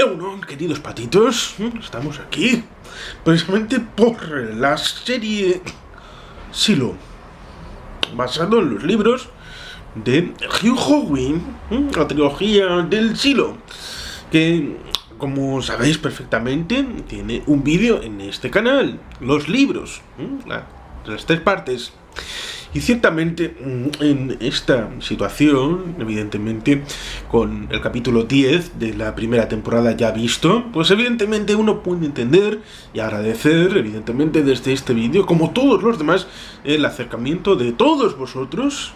Bueno, queridos patitos, estamos aquí precisamente por la serie Silo, basado en los libros de Hugh Howey, la trilogía del Silo, que, como sabéis perfectamente, tiene un vídeo en este canal, los libros, las 3 partes. Y ciertamente en esta situación, evidentemente, con el capítulo 10 de la primera temporada ya visto, pues evidentemente uno puede entender y agradecer, evidentemente, desde este vídeo, como todos los demás, el acercamiento de todos vosotros,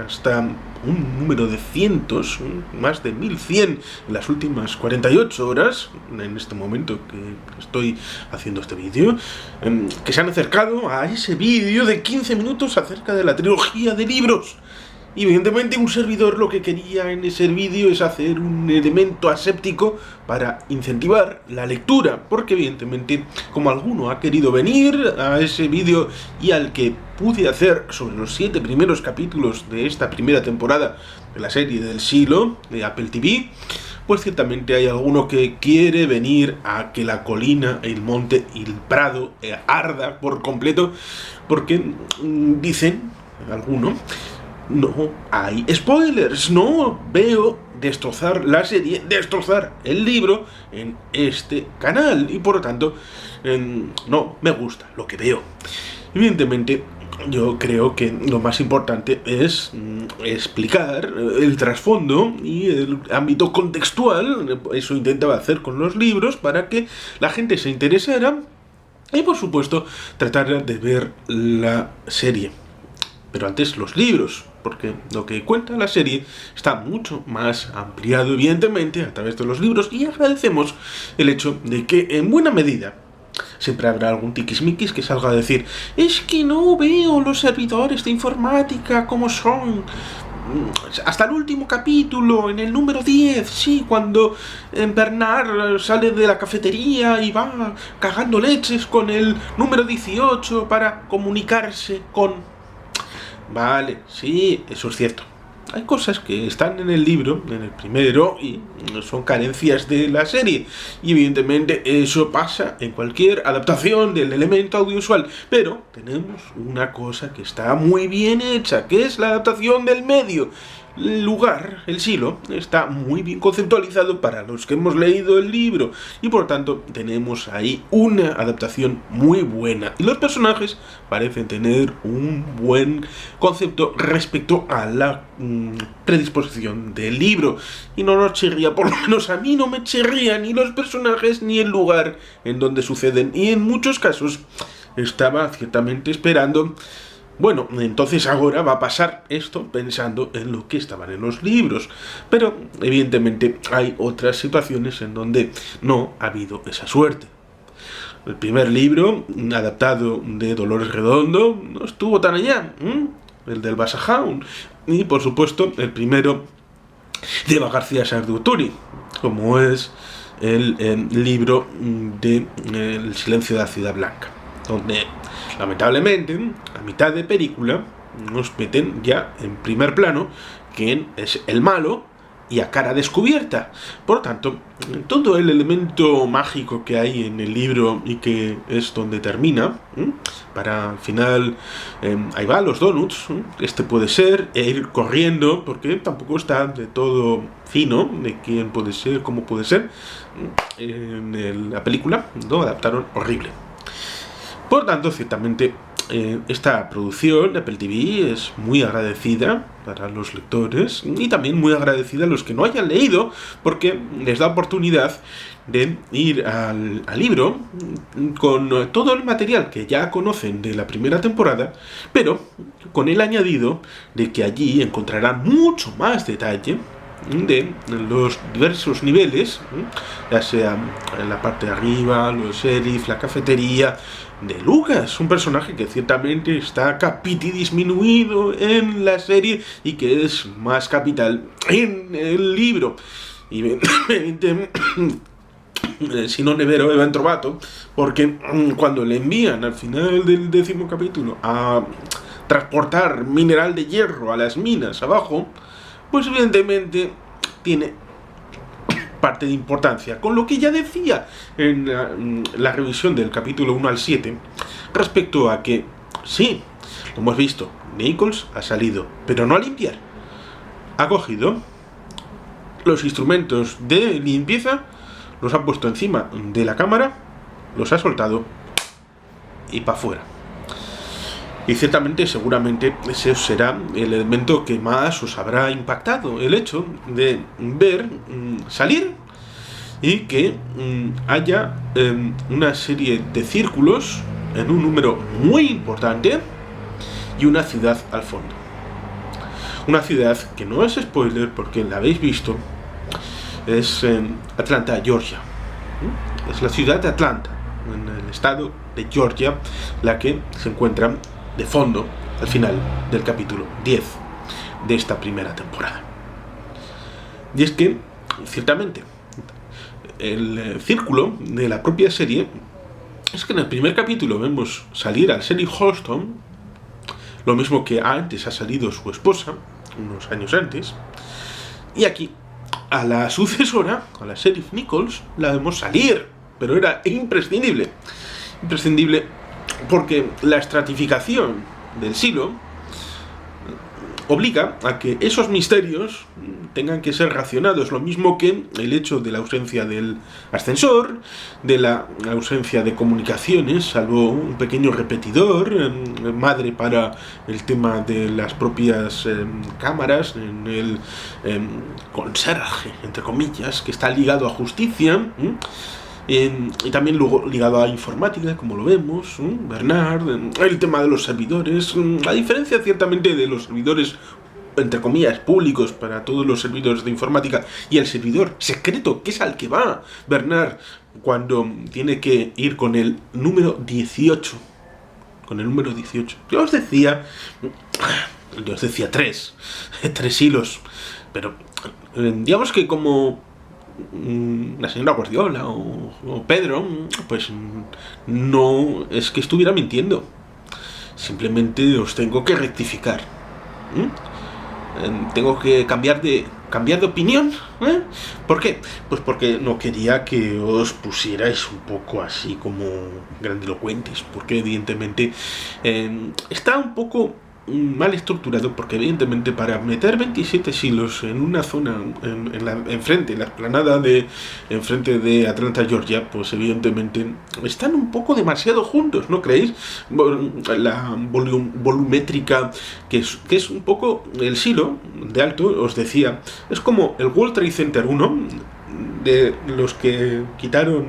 hasta un número de cientos, más de 1100 en las últimas 48 horas, en este momento que estoy haciendo este vídeo, que se han acercado a ese vídeo de 15 minutos acerca de la trilogía de libros. Y evidentemente un servidor lo que quería en ese vídeo es hacer un elemento aséptico para incentivar la lectura, porque evidentemente, como alguno ha querido venir a ese vídeo y al que pude hacer sobre los 7 primeros capítulos de esta primera temporada de la serie del Silo de Apple TV, pues ciertamente hay alguno que quiere venir a que la colina, el monte y el prado arda por completo, porque dicen alguno, no hay spoilers, no veo destrozar la serie, destrozar el libro en este canal, y por lo tanto no me gusta lo que veo. Evidentemente yo creo que lo más importante es explicar el trasfondo y el ámbito contextual. Eso intentaba hacer con los libros para que la gente se interesara y, por supuesto, tratar de ver la serie. Pero antes los libros, porque lo que cuenta la serie está mucho más ampliado, evidentemente, a través de los libros, y agradecemos el hecho de que, en buena medida, siempre habrá algún tiquismiquis que salga a decir: es que no veo los servidores de informática como son. Hasta el último capítulo, en el número 10, sí, cuando Bernard sale de la cafetería y va cagando leches con el número 18 para comunicarse con... Vale, sí, eso es cierto. Hay cosas que están en el libro, en el primero, y son carencias de la serie. Y evidentemente eso pasa en cualquier adaptación del elemento audiovisual. Pero tenemos una cosa que está muy bien hecha, que es la adaptación del medio. El lugar, el Silo, está muy bien conceptualizado para los que hemos leído el libro. Y por tanto tenemos ahí una adaptación muy buena. Y los personajes parecen tener un buen concepto respecto a la predisposición del libro. Y no nos chirría, por lo menos a mí no me chirría ni los personajes ni el lugar en donde suceden. Y en muchos casos estaba ciertamente esperando... Bueno, entonces ahora va a pasar esto pensando en lo que estaban en los libros. Pero evidentemente hay otras situaciones en donde no ha habido esa suerte. El primer libro, adaptado de Dolores Redondo, no estuvo tan allá. El del Basajaun. Y por supuesto el primero de Eva García Sarduturi, como es el libro de El silencio de la ciudad blanca, donde lamentablemente a mitad de película nos meten ya en primer plano quién es el malo y a cara descubierta. Por lo tanto, todo el elemento mágico que hay en el libro y que es donde termina, para al final, ahí va, los donuts, este puede ser, e ir corriendo, porque tampoco está de todo fino de quién puede ser, cómo puede ser. En la película lo adaptaron horrible. Por tanto, ciertamente, esta producción de Apple TV es muy agradecida para los lectores y también muy agradecida a los que no hayan leído, porque les da oportunidad de ir al libro con todo el material que ya conocen de la primera temporada, pero con el añadido de que allí encontrarán mucho más detalle de los diversos niveles, ya sea en la parte de arriba, los sheriff, la cafetería, de Lucas, un personaje que ciertamente está disminuido en la serie y que es más capital en el libro. Y si no Nevero Evan Trovato, porque cuando le envían al final del 10º capítulo a transportar mineral de hierro a las minas abajo, pues evidentemente tiene parte de importancia, con lo que ya decía en la revisión del capítulo 1 al 7, respecto a que, sí, lo hemos visto, Nichols ha salido, pero no a limpiar. Ha cogido los instrumentos de limpieza, los ha puesto encima de la cámara, los ha soltado y para afuera. Y ciertamente, seguramente, ese será el elemento que más os habrá impactado, el hecho de ver salir y que haya una serie de círculos en un número muy importante y una ciudad al fondo. Una ciudad que no es spoiler porque la habéis visto, es Atlanta, Georgia. Es la ciudad de Atlanta, en el estado de Georgia, la que se encuentra de fondo al final del capítulo 10 de esta primera temporada. Y es que, ciertamente, el círculo de la propia serie es que en el primer capítulo vemos salir al sheriff Holston, lo mismo que antes ha salido su esposa, unos años antes, y aquí a la sucesora, a la sheriff Nichols, la vemos salir, pero era imprescindible porque la estratificación del silo obliga a que esos misterios tengan que ser racionados, lo mismo que el hecho de la ausencia del ascensor, de la ausencia de comunicaciones, salvo un pequeño repetidor, madre para el tema de las propias cámaras, en el conserje, entre comillas, que está ligado a justicia, y también luego ligado a informática, como lo vemos, Bernard, el tema de los servidores, a diferencia ciertamente de los servidores, entre comillas, públicos para todos los servidores de informática, y el servidor secreto, que es al que va Bernard cuando tiene que ir con el número 18. Con el número 18. Yo os decía tres hilos, pero digamos que como la señora Guardiola o Pedro, pues no es que estuviera mintiendo, simplemente os tengo que rectificar. Tengo que cambiar de opinión. ¿Por qué? Pues porque no quería que os pusierais un poco así como grandilocuentes, porque evidentemente está un poco mal estructurado, porque evidentemente para meter 27 silos en una zona enfrente, en la explanada de enfrente de Atlanta, Georgia, pues evidentemente están un poco demasiado juntos, ¿no creéis? La volumétrica que es un poco el silo de alto, os decía, es como el World Trade Center 1 de los que quitaron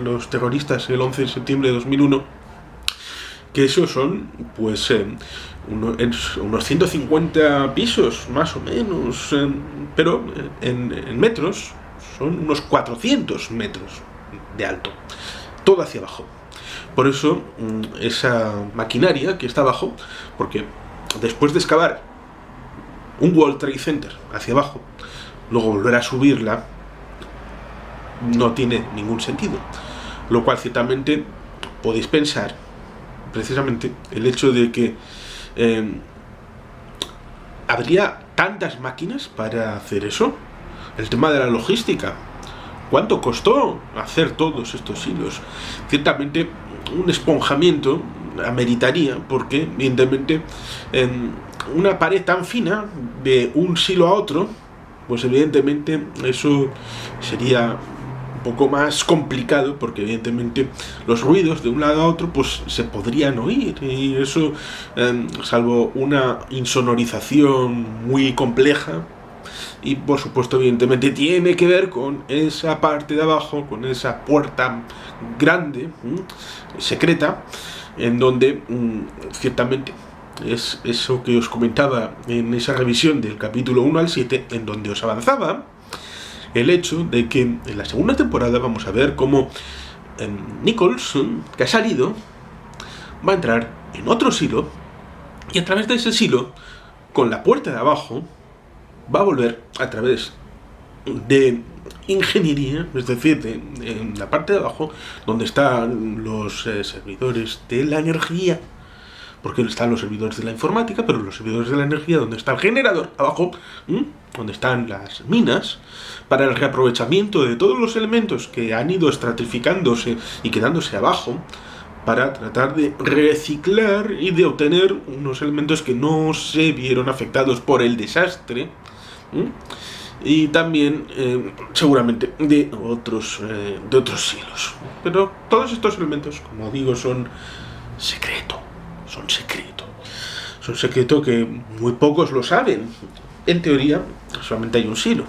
los terroristas el 11 de septiembre de 2001, que esos son pues unos 150 pisos más o menos, pero en metros son unos 400 metros de alto, todo hacia abajo. Por eso esa maquinaria que está abajo, porque después de excavar un World Trade Center hacia abajo, luego volver a subirla no tiene ningún sentido, lo cual ciertamente podéis pensar precisamente el hecho de que habría tantas máquinas para hacer eso, el tema de la logística, cuánto costó hacer todos estos hilos. Ciertamente un esponjamiento ameritaría, porque evidentemente una pared tan fina de un silo a otro, pues evidentemente eso sería poco más complicado, porque evidentemente los ruidos de un lado a otro pues se podrían oír, y eso salvo una insonorización muy compleja, y por supuesto evidentemente tiene que ver con esa parte de abajo, con esa puerta grande, secreta, en donde ciertamente es eso que os comentaba en esa revisión del capítulo 1 al 7, en donde os avanzaba el hecho de que en la segunda temporada vamos a ver cómo Nichols, que ha salido, va a entrar en otro silo, y a través de ese silo, con la puerta de abajo, va a volver a través de ingeniería, es decir, en la parte de abajo, donde están los servidores de la energía, porque están los servidores de la informática, pero los servidores de la energía, donde está el generador, abajo, donde están las minas, para el reaprovechamiento de todos los elementos que han ido estratificándose y quedándose abajo, para tratar de reciclar y de obtener unos elementos que no se vieron afectados por el desastre, y también seguramente de otros silos. Pero todos estos elementos, como digo, son secreto que muy pocos lo saben. En teoría solamente hay un silo,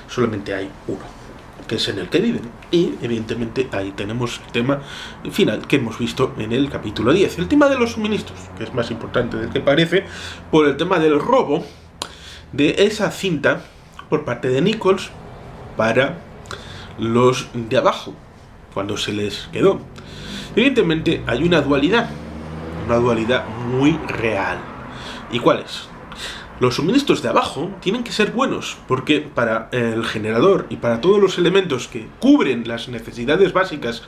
solamente hay uno, que es en el que viven, y evidentemente ahí tenemos el tema final que hemos visto en el capítulo 10, el tema de los suministros, que es más importante del que parece, por el tema del robo de esa cinta por parte de Nichols para los de abajo, cuando se les quedó. Evidentemente hay una dualidad muy real. ¿Y cuál es? Los suministros de abajo tienen que ser buenos, porque para el generador y para todos los elementos que cubren las necesidades básicas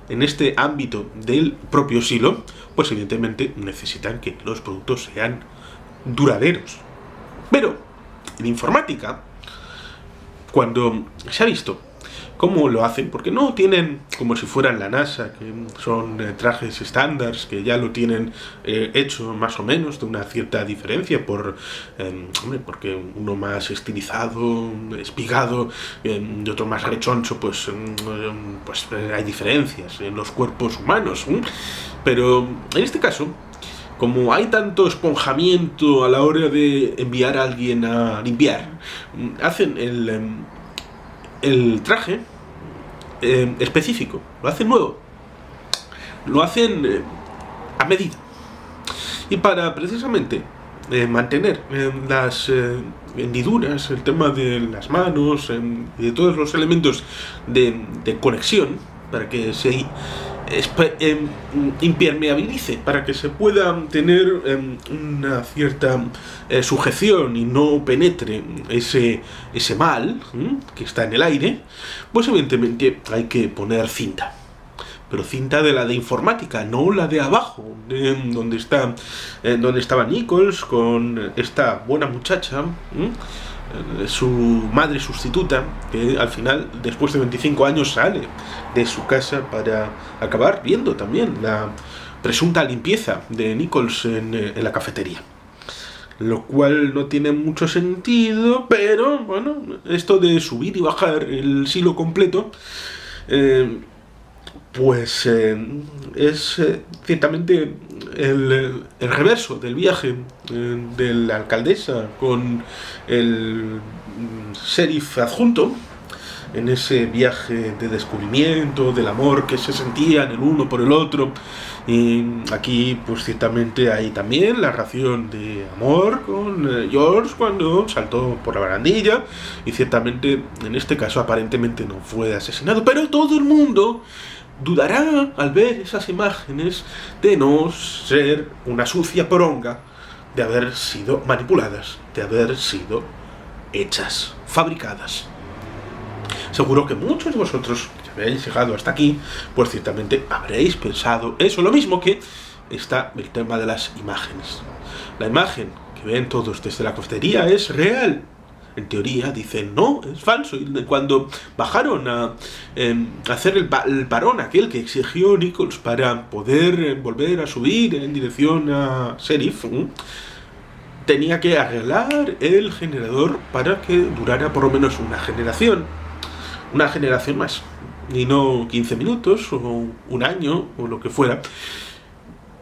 en este ámbito del propio silo, pues evidentemente necesitan que los productos sean duraderos. Pero en informática, cuando se ha visto cómo lo hacen, porque no tienen como si fueran la NASA, que son trajes estándar, que ya lo tienen hecho más o menos, de una cierta diferencia, porque uno más estilizado, espigado, y otro más rechoncho, pues hay diferencias en los cuerpos humanos. Pero en este caso, como hay tanto esponjamiento a la hora de enviar a alguien a limpiar, hacen el traje específico, lo hacen nuevo, lo hacen a medida, y para precisamente mantener las hendiduras, el tema de las manos y de todos los elementos de conexión, para que se impermeabilice, para que se pueda tener una cierta sujeción y no penetre ese mal que está en el aire, pues evidentemente hay que poner cinta. Pero cinta de la de informática, no la de abajo, donde estaba Nichols con esta buena muchacha, su madre sustituta, que al final, después de 25 años, sale de su casa para acabar viendo también la presunta limpieza de Nichols en la cafetería. Lo cual no tiene mucho sentido, pero bueno, esto de subir y bajar el silo completo, pues es ciertamente el reverso del viaje de la alcaldesa con el sheriff adjunto, en ese viaje de descubrimiento, del amor que se sentían el uno por el otro. Y aquí pues ciertamente hay también la ración de amor con George cuando saltó por la barandilla, y ciertamente en este caso aparentemente no fue asesinado, pero todo el mundo dudará al ver esas imágenes de no ser una sucia poronga, de haber sido manipuladas, de haber sido hechas, fabricadas. Seguro que muchos de vosotros que habéis llegado hasta aquí, pues ciertamente habréis pensado eso, lo mismo que está el tema de las imágenes. La imagen que ven todos desde la cafetería es real. En teoría dicen, no, es falso. Y cuando bajaron a hacer el parón aquel que exigió Nichols para poder volver a subir en dirección a Sheriff, tenía que arreglar el generador para que durara por lo menos una generación más, y no 15 minutos o un año o lo que fuera.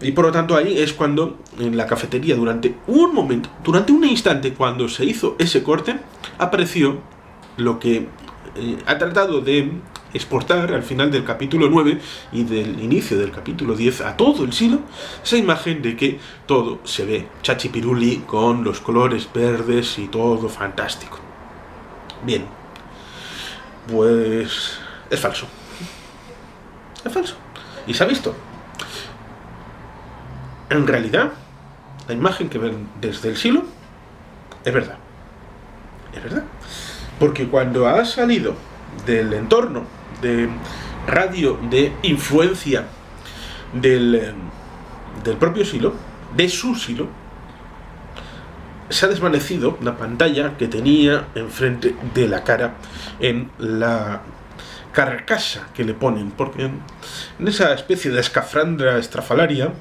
Y por lo tanto ahí es cuando en la cafetería durante un instante, cuando se hizo ese corte, apareció lo que ha tratado de exportar al final del capítulo 9 y del inicio del capítulo 10 a todo el silo, esa imagen de que todo se ve chachipiruli con los colores verdes y todo fantástico. Bien, pues es falso. Es falso. Y se ha visto. En realidad, la imagen que ven desde el silo es verdad. Es verdad. Porque cuando ha salido del entorno de radio de influencia del propio silo, de su silo, se ha desvanecido la pantalla que tenía enfrente de la cara en la carcasa que le ponen, porque en esa especie de escafandra estrafalaria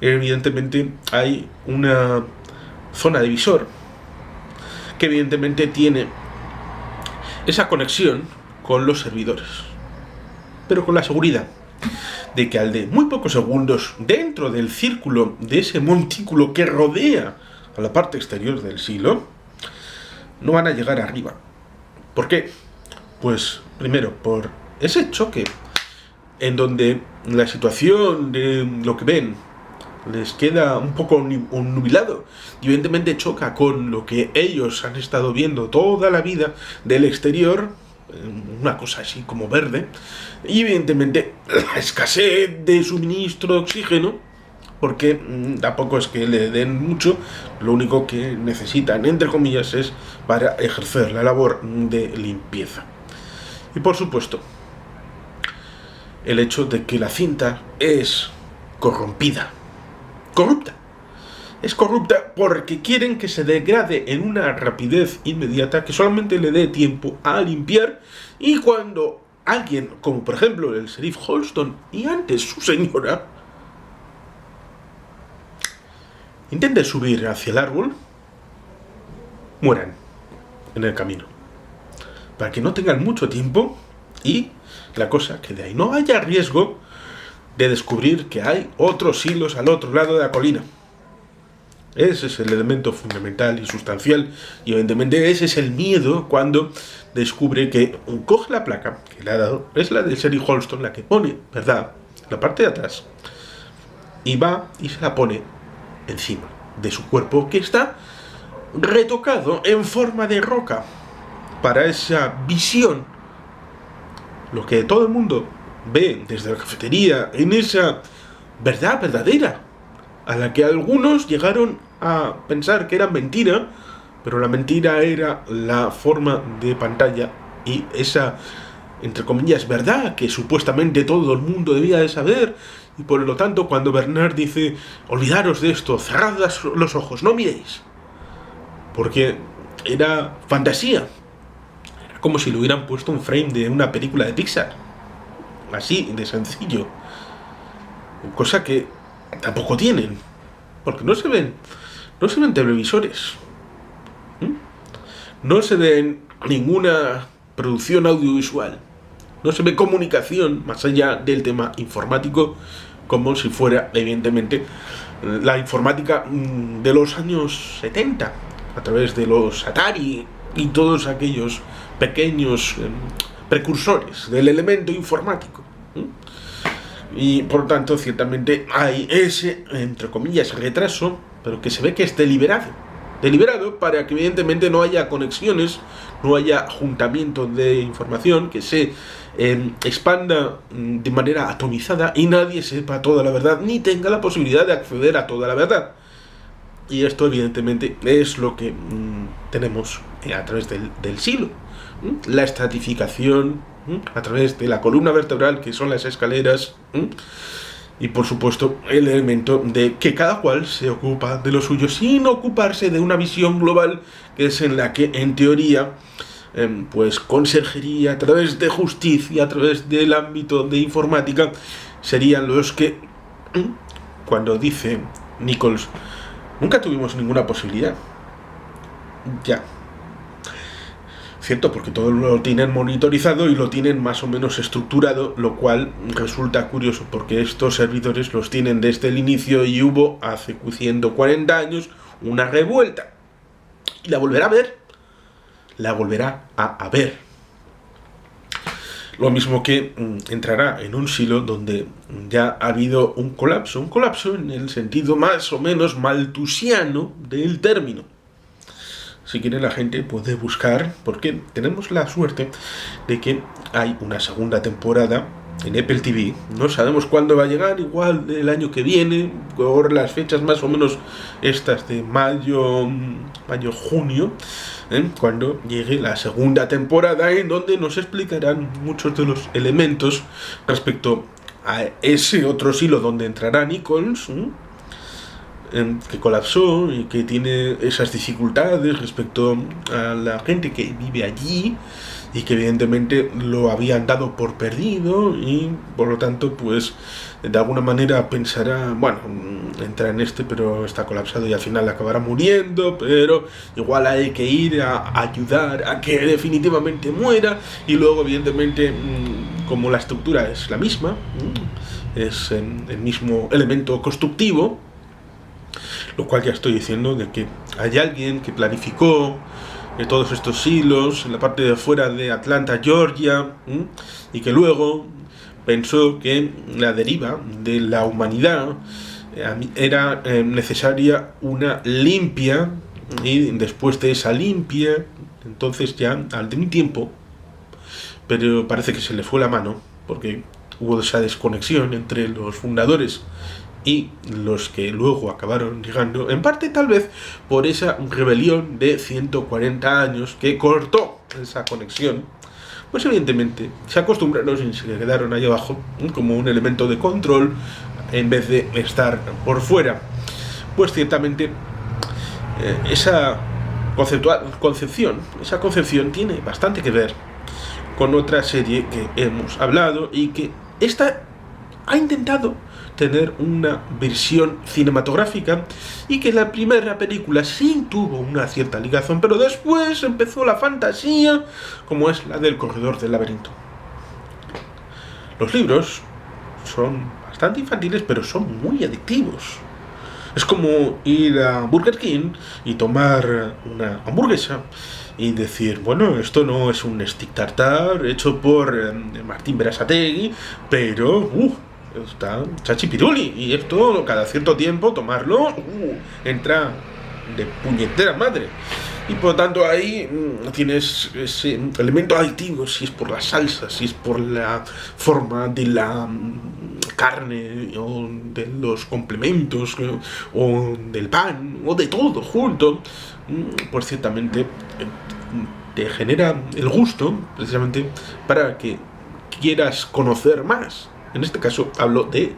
evidentemente hay una zona de visor que evidentemente tiene esa conexión con los servidores, pero con la seguridad de que al de muy pocos segundos, dentro del círculo de ese montículo que rodea a la parte exterior del silo, no van a llegar arriba. ¿Por qué? Pues primero por ese choque en donde la situación de lo que ven les queda un poco nubilado y evidentemente choca con lo que ellos han estado viendo toda la vida del exterior, una cosa así como verde, y evidentemente la escasez de suministro de oxígeno, porque tampoco es que le den mucho, lo único que necesitan, entre comillas, es para ejercer la labor de limpieza. Y por supuesto, el hecho de que la cinta es corrompida, corrupta. Es corrupta porque quieren que se degrade en una rapidez inmediata, que solamente le dé tiempo a limpiar, y cuando alguien, como por ejemplo el sheriff Holston y antes su señora, intente subir hacia el árbol, mueran en el camino, para que no tengan mucho tiempo y la cosa quede ahí. No haya riesgo de descubrir que hay otros hilos al otro lado de la colina. Ese es el elemento fundamental y sustancial, y evidentemente ese es el miedo cuando descubre que coge la placa que le ha dado, es la del sheriff Holston, la que pone, ¿verdad?, la parte de atrás, y va y se la pone encima de su cuerpo, que está retocado en forma de roca para esa visión, lo que todo el mundo ve desde la cafetería, en esa verdad verdadera, a la que algunos llegaron a pensar que era mentira, pero la mentira era la forma de pantalla y esa, entre comillas, verdad que supuestamente todo el mundo debía de saber. Y por lo tanto, cuando Bernard dice, olvidaros de esto, cerrad los ojos, no miréis, porque era fantasía, era como si le hubieran puesto un frame de una película de Pixar, así de sencillo, cosa que tampoco tienen, porque no se ven televisores, no se ven ninguna producción audiovisual, no se ve comunicación más allá del tema informático, como si fuera evidentemente la informática de los años 70, a través de los Atari y todos aquellos pequeños precursores del elemento informático. Y por lo tanto, ciertamente hay ese, entre comillas, retraso, pero que se ve que es deliberado para que evidentemente no haya conexiones, no haya juntamiento de información, que se expanda de manera atomizada y nadie sepa toda la verdad, ni tenga la posibilidad de acceder a toda la verdad. Y esto evidentemente es lo que tenemos a través del silo, la estratificación a través de la columna vertebral, que son las escaleras, y por supuesto el elemento de que cada cual se ocupa de lo suyo sin ocuparse de una visión global, que es en la que en teoría pues conserjería, a través de justicia, a través del ámbito de informática, serían los que, cuando dice Nichols, nunca tuvimos ninguna posibilidad. Ya. Cierto, porque todo lo tienen monitorizado y lo tienen más o menos estructurado, lo cual resulta curioso porque estos servidores los tienen desde el inicio y hubo hace 140 años una revuelta. Y la volverá a ver. Lo mismo que entrará en un silo donde ya ha habido un colapso en el sentido más o menos malthusiano del término. Si quiere, la gente puede buscar, porque tenemos la suerte de que hay una segunda temporada en Apple TV. No sabemos cuándo va a llegar, igual el año que viene, por las fechas más o menos estas de mayo, junio, cuando llegue la segunda temporada, en donde nos explicarán muchos de los elementos respecto a ese otro silo donde entrará Nichols, que colapsó y que tiene esas dificultades respecto a la gente que vive allí y que evidentemente lo habían dado por perdido y por lo tanto pues de alguna manera pensará, bueno, entra en pero está colapsado y al final acabará muriendo, pero igual hay que ir a ayudar a que definitivamente muera y luego evidentemente como la estructura es la misma, es el mismo elemento constructivo, lo cual ya estoy diciendo de que hay alguien que planificó todos estos hilos en la parte de afuera de Atlanta, Georgia, y que luego pensó que la deriva de la humanidad era necesaria una limpia, y después de esa limpia, entonces ya al de un tiempo, pero parece que se le fue la mano, porque hubo esa desconexión entre los fundadores y los que luego acabaron llegando, en parte tal vez por esa rebelión de 140 años que cortó esa conexión, pues evidentemente se acostumbraron y se quedaron ahí abajo como un elemento de control en vez de estar por fuera. Pues ciertamente esa concepción tiene bastante que ver con otra serie que hemos hablado y que esta ha intentado tener una versión cinematográfica y que la primera película sí tuvo una cierta ligación, pero después empezó la fantasía, como es la del Corredor del Laberinto. Los libros son bastante infantiles, pero son muy adictivos. Es como ir a Burger King y tomar una hamburguesa y decir, bueno, esto no es un stick tartar hecho por Martín Berasategui, pero está chachipiruli, y esto cada cierto tiempo tomarlo entra de puñetera madre. Y por lo tanto ahí tienes ese elemento adictivo, si es por la salsa, si es por la forma de la carne o de los complementos o del pan o de todo junto, pues ciertamente te genera el gusto precisamente para que quieras conocer más. En este caso hablo de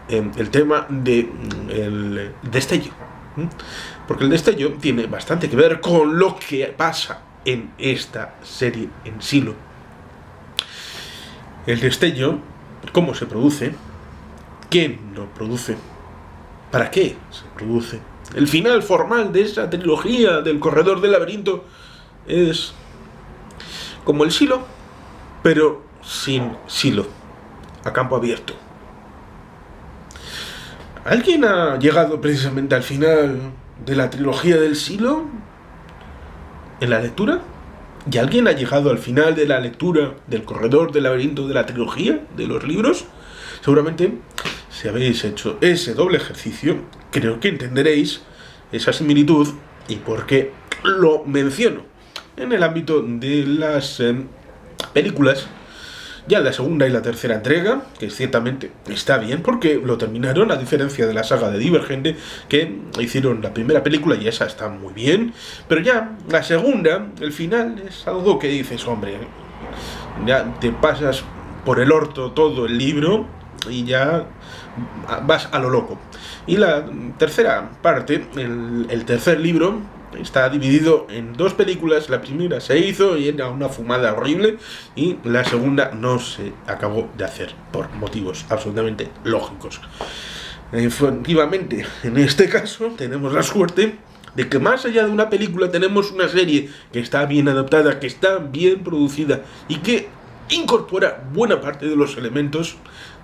el tema de el destello, porque el destello tiene bastante que ver con lo que pasa en esta serie en Silo. El destello, cómo se produce, quién lo produce, para qué se produce. El final formal de esa trilogía del Corredor del Laberinto es como el Silo, pero sin Silo, a campo abierto. ¿Alguien ha llegado precisamente al final de la trilogía del Silo en la lectura? ¿Y alguien ha llegado al final de la lectura del Corredor del Laberinto de la trilogía de los libros? Seguramente, si habéis hecho ese doble ejercicio, creo que entenderéis esa similitud y por qué lo menciono. En el ámbito de las películas, ya la segunda y la tercera entrega, que ciertamente está bien porque lo terminaron, a diferencia de la saga de Divergente, que hicieron la primera película y esa está muy bien, pero ya la segunda, el final, es algo que dices, hombre, ya te pasas por el orto todo el libro y ya vas a lo loco. Y la tercera parte, el tercer libro, está dividido en dos películas. La primera se hizo y era una fumada horrible, y la segunda no se acabó de hacer por motivos absolutamente lógicos. Efectivamente, en este caso tenemos la suerte de que más allá de una película tenemos una serie que está bien adaptada, que está bien producida y que incorpora buena parte de los elementos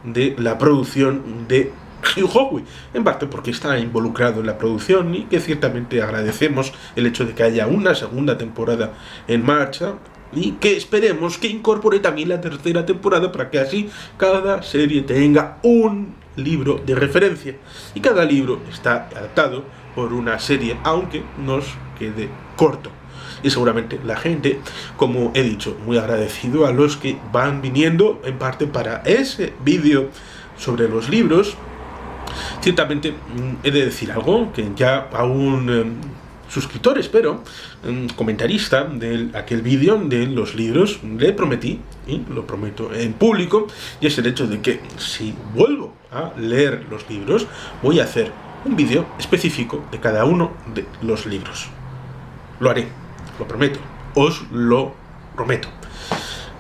de la producción de Hugh Howey, en parte porque está involucrado en la producción y que ciertamente agradecemos el hecho de que haya una segunda temporada en marcha y que esperemos que incorpore también la tercera temporada para que así cada serie tenga un libro de referencia y cada libro está adaptado por una serie, aunque nos quede corto. Y seguramente la gente, como he dicho, muy agradecido a los que van viniendo en parte para ese vídeo sobre los libros. Ciertamente he de decir algo que ya a un suscriptor, espero, comentarista de aquel vídeo de los libros, le prometí, y lo prometo en público, y es el hecho de que si vuelvo a leer los libros, voy a hacer un vídeo específico de cada uno de los libros. Lo haré, lo prometo, os lo prometo.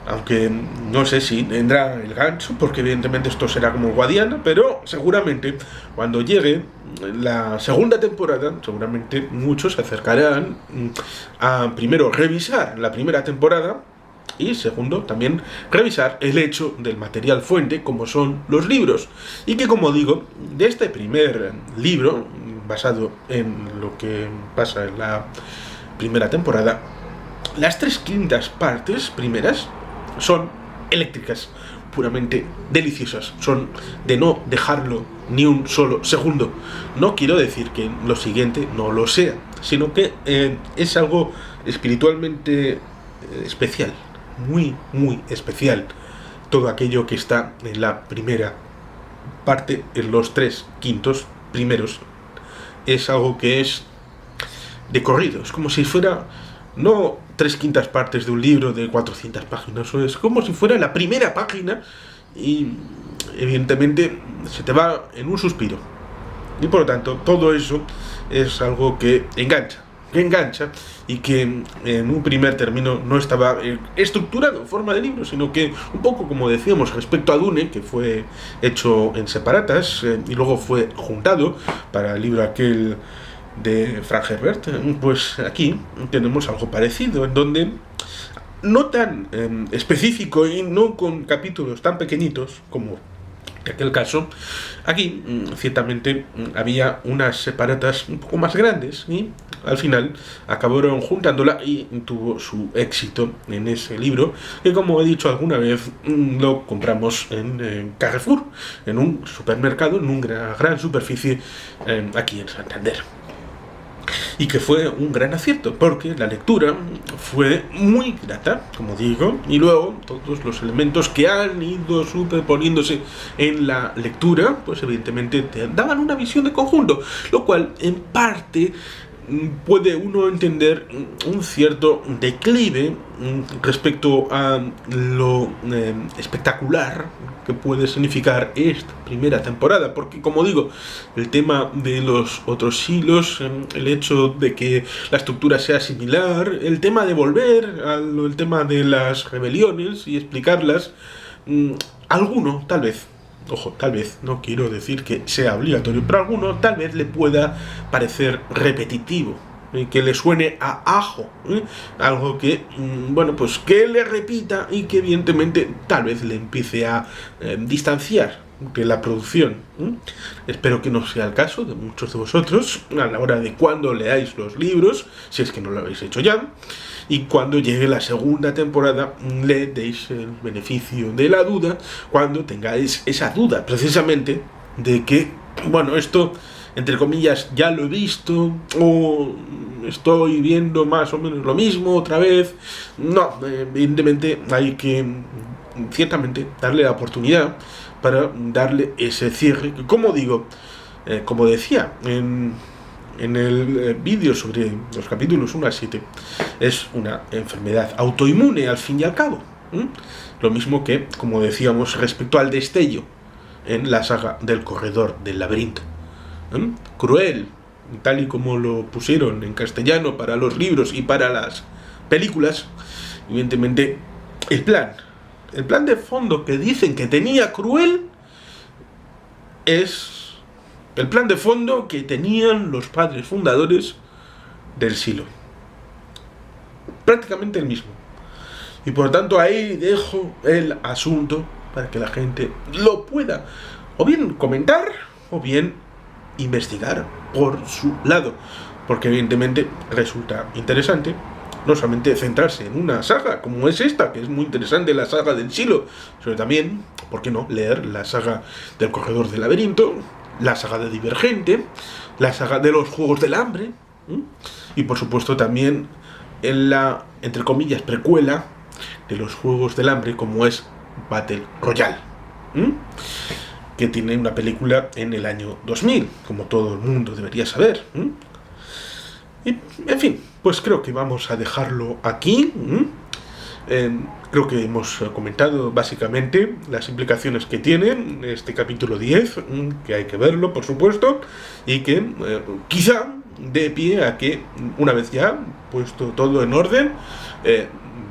Aunque no sé si tendrá el gancho, porque evidentemente esto será como Guadiana, pero seguramente cuando llegue la segunda temporada, seguramente muchos se acercarán a primero revisar la primera temporada y segundo también revisar el hecho del material fuente como son los libros. Y que, como digo, de este primer libro, basado en lo que pasa en la primera temporada, las 3/5 partes primeras son eléctricas, puramente deliciosas, son de no dejarlo ni un solo segundo. No quiero decir que lo siguiente no lo sea, sino que es algo espiritualmente especial, muy, muy especial. Todo aquello que está en la primera parte, en los 3/5 primeros, es algo que es de corrido, es como si fuera no 3/5 partes de un libro de 400 páginas, es como si fuera la primera página y evidentemente se te va en un suspiro. Y por lo tanto, todo eso es algo que engancha y que en un primer término no estaba estructurado en forma de libro, sino que un poco como decíamos respecto a Dune, que fue hecho en separatas y luego fue juntado para el libro aquel de Frank Herbert, pues aquí tenemos algo parecido, en donde no tan específico y no con capítulos tan pequeñitos como en aquel caso, aquí ciertamente había unas separatas un poco más grandes y al final acabaron juntándola y tuvo su éxito en ese libro, que como he dicho alguna vez lo compramos en Carrefour, en un supermercado, en una gran superficie aquí en Santander. Y que fue un gran acierto, porque la lectura fue muy grata, como digo, y luego todos los elementos que han ido superponiéndose en la lectura, pues evidentemente te daban una visión de conjunto, lo cual en parte puede uno entender un cierto declive respecto a lo espectacular que puede significar esta primera temporada, porque como digo, el tema de los otros hilos, el hecho de que la estructura sea similar, el tema de volver al tema de las rebeliones y explicarlas, alguno tal vez, ojo, tal vez, no quiero decir que sea obligatorio, pero a alguno tal vez le pueda parecer repetitivo, que le suene a ajo, algo que, bueno, pues que le repita y que evidentemente tal vez le empiece a distanciar de la producción. Espero que no sea el caso de muchos de vosotros a la hora de cuando leáis los libros, si es que no lo habéis hecho ya, y cuando llegue la segunda temporada le deis el beneficio de la duda, cuando tengáis esa duda precisamente de que, bueno, esto entre comillas ya lo he visto o estoy viendo más o menos lo mismo otra vez. No, evidentemente hay que ciertamente darle la oportunidad para darle ese cierre que, como digo, como decía en el vídeo sobre los capítulos 1 a 7, es una enfermedad autoinmune al fin y al cabo. Lo mismo que, como decíamos, respecto al destello en la saga del Corredor del Laberinto. Cruel, tal y como lo pusieron en castellano para los libros y para las películas, evidentemente el plan de fondo que dicen que tenía Cruel es el plan de fondo que tenían los padres fundadores del Silo, prácticamente el mismo, y por tanto ahí dejo el asunto para que la gente lo pueda o bien comentar o bien investigar por su lado, porque evidentemente resulta interesante no solamente centrarse en una saga como es esta, que es muy interesante, la saga del Silo, sino también, ¿por qué no?, leer la saga del Corredor del Laberinto, la saga de Divergente, la saga de los Juegos del Hambre, y por supuesto también en la, entre comillas, precuela de los Juegos del Hambre, como es Battle Royale, que tiene una película en el año 2000, como todo el mundo debería saber. Y, en fin, pues creo que vamos a dejarlo aquí. Creo que hemos comentado básicamente las implicaciones que tiene este capítulo 10, que hay que verlo, por supuesto, y que quizá dé pie a que, una vez ya puesto todo en orden,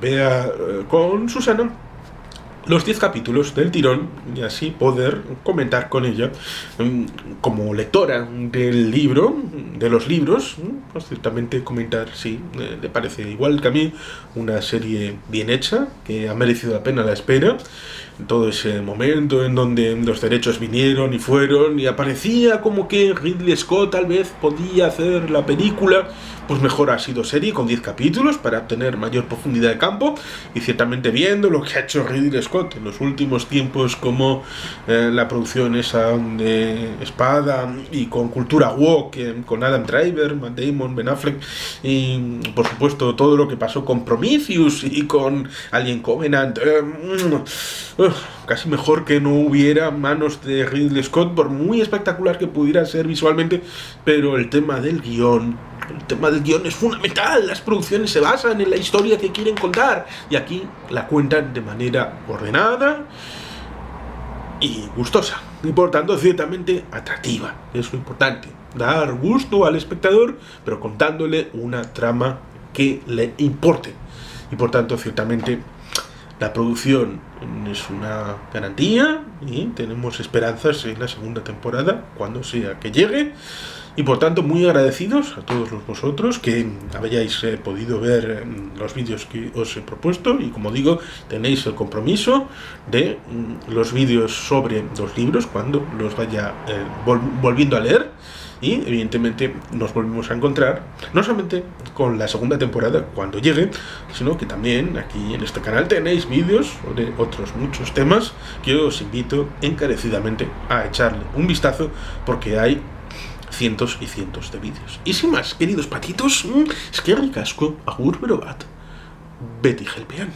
vea con Susana los 10 capítulos del tirón y así poder comentar con ella como lectora del libro, de los libros, pues ciertamente comentar si le parece igual que a mí una serie bien hecha, que ha merecido la pena la espera, todo ese momento en donde los derechos vinieron y fueron y aparecía como que Ridley Scott tal vez podía hacer la película, pues mejor ha sido serie con 10 capítulos para tener mayor profundidad de campo, y ciertamente viendo lo que ha hecho Ridley Scott en los últimos tiempos, como la producción esa de Espada y con Cultura Woke, con Adam Driver, Matt Damon, Ben Affleck, y por supuesto todo lo que pasó con Prometheus y con Alien Covenant, casi mejor que no hubiera manos de Ridley Scott, por muy espectacular que pudiera ser visualmente, pero el tema del guión es fundamental. Las producciones se basan en la historia que quieren contar y aquí la cuentan de manera ordenada y gustosa, y por tanto ciertamente atractiva. Eso es lo importante, dar gusto al espectador, pero contándole una trama que le importe, y por tanto ciertamente la producción es una garantía y tenemos esperanzas en la segunda temporada, cuando sea que llegue. Y por tanto muy agradecidos a todos vosotros que hayáis podido ver los vídeos que os he propuesto, y como digo, tenéis el compromiso de los vídeos sobre los libros cuando los vaya volviendo a leer. Y evidentemente nos volvemos a encontrar no solamente con la segunda temporada cuando llegue, sino que también aquí en este canal tenéis vídeos sobre otros muchos temas que os invito encarecidamente a echarle un vistazo, porque hay cientos y cientos de vídeos. Y sin más, queridos patitos, es que ricasco, agur, pero bat, Betty Helpian.